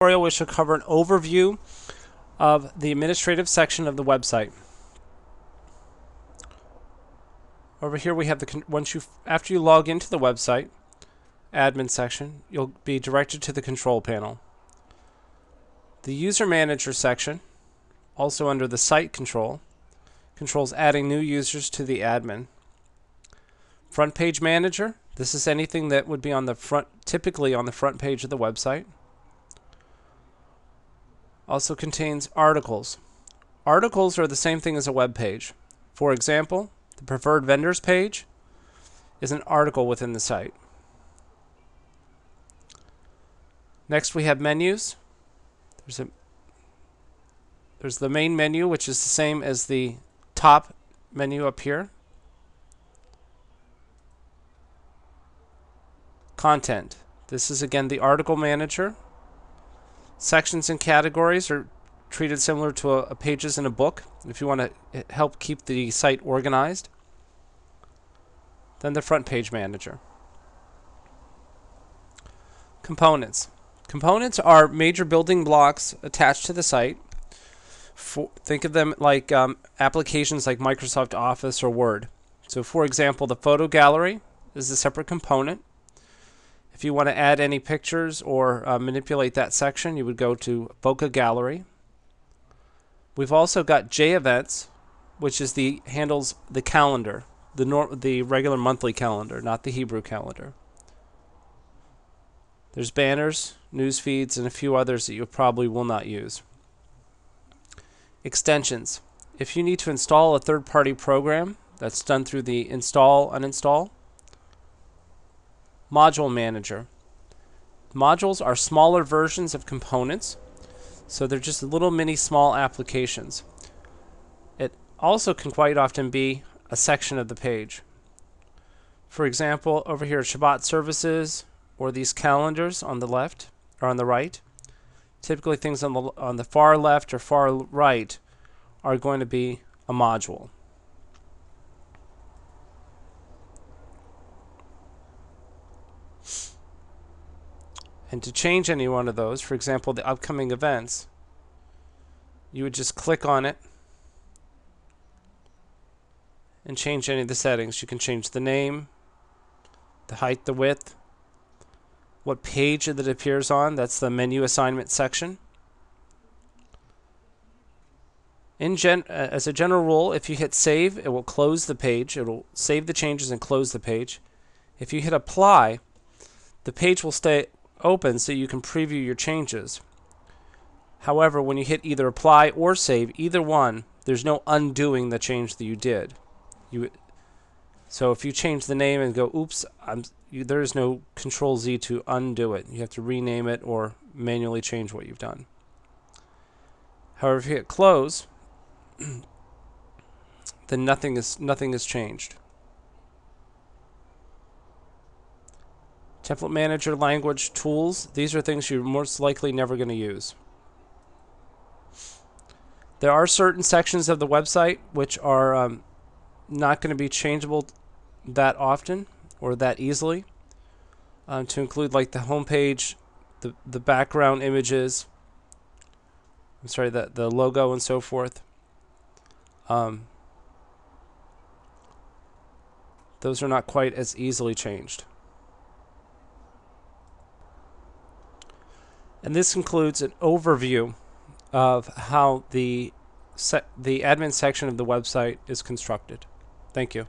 tutorial, we shall cover an overview of the administrative section of the website. Over here we have after you log into the website admin section, you'll be directed to the control panel. The user manager section, also under the site controls adding new users to the admin. Front page manager, this is anything that would be on the front, typically on the front page of the website. Also contains articles. Articles are the same thing as a web page. For example, the preferred vendors page is an article within the site. Next we have menus. There's the main menu, which is the same as the top menu up here. Content. This is again the article manager. Sections and categories are treated similar to pages in a book if you want to help keep the site organized. Then the front page manager. Components. Components are major building blocks attached to the site. Think of them like applications like Microsoft Office or Word. So for example, the photo gallery is a separate component. If you want to add any pictures or manipulate that section, you would go to Bokeh Gallery. We've also got JEvents, which is handles the calendar, the regular monthly calendar, not the Hebrew calendar. There's banners, news feeds, and a few others that you probably will not use. Extensions. If you need to install a third-party program, that's done through the install, uninstall. Module manager. Modules are smaller versions of components, so they're just little mini small applications. It also can quite often be a section of the page. For example, over here at Shabbat services or these calendars on the left or on the right, typically things on the far left or far right are going to be a module. And to change any one of those, for example, the upcoming events, you would just click on it and change any of the settings. You can change the name, the height, the width, what page that it appears on. That's the menu assignment section. As a general rule, if you hit save, it will close the page. It will save the changes and close the page. If you hit apply, the page will stay open so you can preview your changes. However, when you hit either apply or save, either one, there's no undoing the change that you did. So if you change the name and go, oops, there is no Control Z to undo it. You have to rename it or manually change what you've done. However, if you hit close, then nothing is changed. Template manager, language, tools. These are things you're most likely never going to use. There are certain sections of the website which are not going to be changeable that often or that easily. To include like the home page, the background images, the logo and so forth. Those are not quite as easily changed. And this includes an overview of how the admin section of the website is constructed. Thank you.